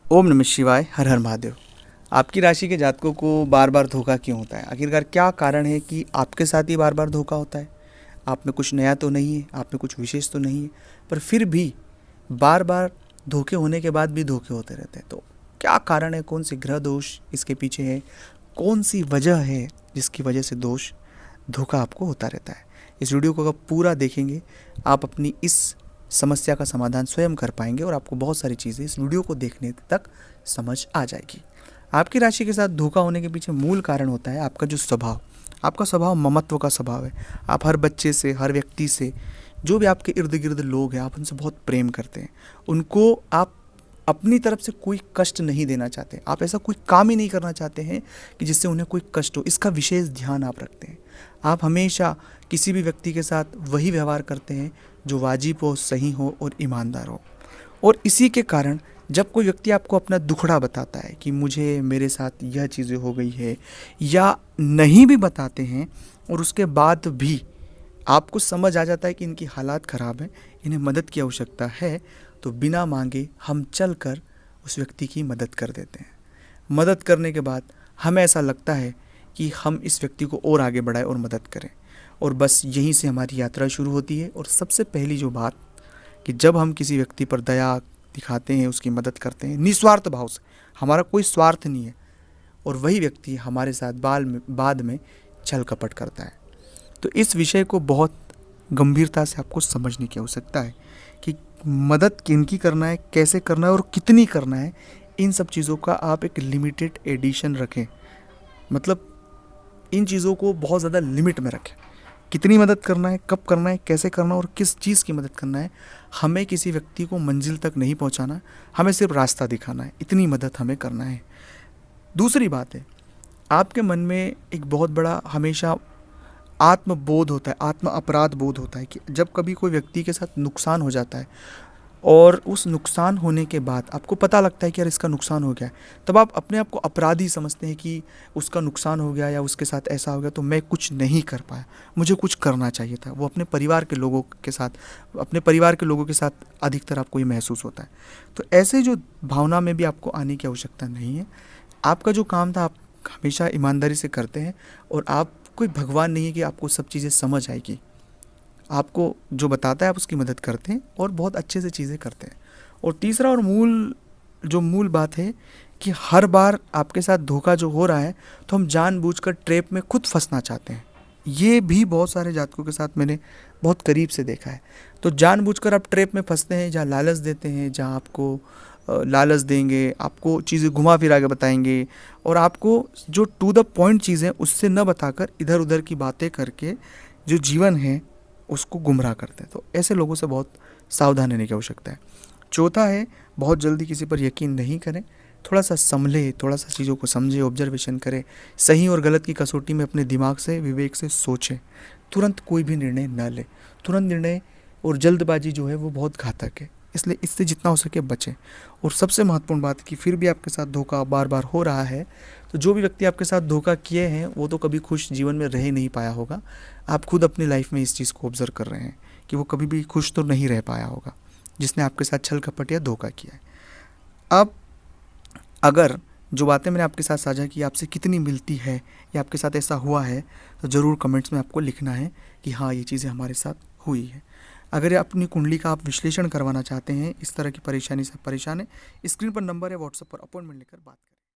ओम नमः शिवाय, हर हर महादेव। आपकी राशि के जातकों को बार बार धोखा क्यों होता है? आखिरकार क्या कारण है कि आपके साथ ही बार बार धोखा होता है? आप में कुछ नया तो नहीं है, आप में कुछ विशेष तो नहीं है, पर फिर भी बार बार धोखे होने के बाद भी धोखे होते रहते हैं। तो क्या कारण है? कौन सी ग्रह दोष इसके पीछे है? कौन सी वजह है जिसकी वजह से धोखा आपको होता रहता है? इस वीडियो को अगर पूरा देखेंगे, आप अपनी इस समस्या का समाधान स्वयं कर पाएंगे और आपको बहुत सारी चीज़ें इस वीडियो को देखने तक समझ आ जाएगी। आपकी राशि के साथ धोखा होने के पीछे मूल कारण होता है आपका जो स्वभाव। आपका स्वभाव ममत्व का स्वभाव है। आप हर बच्चे से, हर व्यक्ति से, जो भी आपके इर्द गिर्द लोग हैं, आप उनसे बहुत प्रेम करते हैं। उनको आप अपनी तरफ से कोई कष्ट नहीं देना चाहते। आप ऐसा कोई काम ही नहीं करना चाहते हैं कि जिससे उन्हें कोई कष्ट हो। इसका विशेष ध्यान आप रखते हैं। आप हमेशा किसी भी व्यक्ति के साथ वही व्यवहार करते हैं जो वाजिब हो, सही हो और ईमानदार हो। और इसी के कारण जब कोई व्यक्ति आपको अपना दुखड़ा बताता है कि मुझे मेरे साथ यह चीज़ें हो गई है, या नहीं भी बताते हैं और उसके बाद भी आपको समझ आ जाता है कि इनकी हालात ख़राब है, इन्हें मदद की आवश्यकता है, तो बिना मांगे हम चलकर उस व्यक्ति की मदद कर देते हैं। मदद करने के बाद हमें ऐसा लगता है कि हम इस व्यक्ति को और आगे बढ़ाएं और मदद करें, और बस यहीं से हमारी यात्रा शुरू होती है। और सबसे पहली जो बात कि जब हम किसी व्यक्ति पर दया दिखाते हैं, उसकी मदद करते हैं निस्वार्थ भाव से, हमारा कोई स्वार्थ नहीं है, और वही व्यक्ति हमारे साथ बाद में छल कपट करता है। तो इस विषय को बहुत गंभीरता से आपको समझने की आवश्यकता है कि मदद किनकी करना है, कैसे करना है और कितनी करना है। इन सब चीज़ों का आप एक लिमिटेड एडिशन रखें, मतलब इन चीज़ों को बहुत ज़्यादा लिमिट में रखें। कितनी मदद करना है, कब करना है, कैसे करना है और किस चीज़ की मदद करना है। हमें किसी व्यक्ति को मंजिल तक नहीं पहुंचाना, हमें सिर्फ रास्ता दिखाना है, इतनी मदद हमें करना है। दूसरी बात है, आपके मन में एक बहुत बड़ा हमेशा आत्मबोध होता है, आत्म अपराध बोध होता है कि जब कभी कोई व्यक्ति के साथ नुकसान हो जाता है और उस नुकसान होने के बाद आपको पता लगता है कि यार इसका नुकसान हो गया है, तब आप अपने आप को अपराधी समझते हैं कि उसका नुकसान हो गया या उसके साथ ऐसा हो गया तो मैं कुछ नहीं कर पाया, मुझे कुछ करना चाहिए था। वो अपने परिवार के लोगों के साथ अधिकतर आपको ये महसूस होता है। तो ऐसे जो भावना में भी आपको आने की आवश्यकता नहीं है। आपका जो काम था आप हमेशा ईमानदारी से करते हैं, और आप कोई भगवान नहीं है कि आपको सब चीज़ें समझ आएगी। आपको जो बताता है आप उसकी मदद करते हैं और बहुत अच्छे से चीज़ें करते हैं। और तीसरा और मूल बात है कि हर बार आपके साथ धोखा जो हो रहा है तो हम जानबूझकर ट्रैप में खुद फंसना चाहते हैं। ये भी बहुत सारे जातकों के साथ मैंने बहुत करीब से देखा है। तो जानबूझकर आप ट्रैप में फंसते हैं, जहाँ लालच देते हैं, जहाँ आपको लालच देंगे, आपको चीज़ें घुमा फिरा के बताएंगे, और आपको जो टू द पॉइंट चीज़ें उससे न बताकर इधर उधर की बातें करके जो जीवन है उसको गुमराह करते हैं। तो ऐसे लोगों से बहुत सावधान रहने की आवश्यकता है। चौथा है, बहुत जल्दी किसी पर यकीन नहीं करें। थोड़ा सा संभले, थोड़ा सा चीज़ों को समझे, ऑब्जर्वेशन करें, सही और गलत की कसौटी में अपने दिमाग से, विवेक से सोचें। तुरंत कोई भी निर्णय न लें। तुरंत निर्णय और जल्दबाजी जो है वो बहुत घातक है, इसलिए इससे जितना हो सके बचें। और सबसे महत्वपूर्ण बात है कि फिर भी आपके साथ धोखा बार बार हो रहा है, तो जो भी व्यक्ति आपके साथ धोखा किए हैं वो तो कभी खुश जीवन में रह नहीं पाया होगा। आप खुद अपनी लाइफ में इस चीज़ को ऑब्जर्व कर रहे हैं कि वो कभी भी खुश तो नहीं रह पाया होगा जिसने आपके साथ छल कपट या धोखा किया है। अब अगर जो बातें मैंने आपके साथ साझा की आपसे कितनी मिलती है या आपके साथ ऐसा हुआ है, तो ज़रूर कमेंट्स में आपको लिखना है कि हाँ ये चीज़ें हमारे साथ हुई है। अगर अपनी कुंडली का आप विश्लेषण करवाना चाहते हैं, इस तरह की परेशानी से परेशान है, स्क्रीन पर नंबर है, व्हाट्सएप पर अपॉइंटमेंट लेकर बात करें।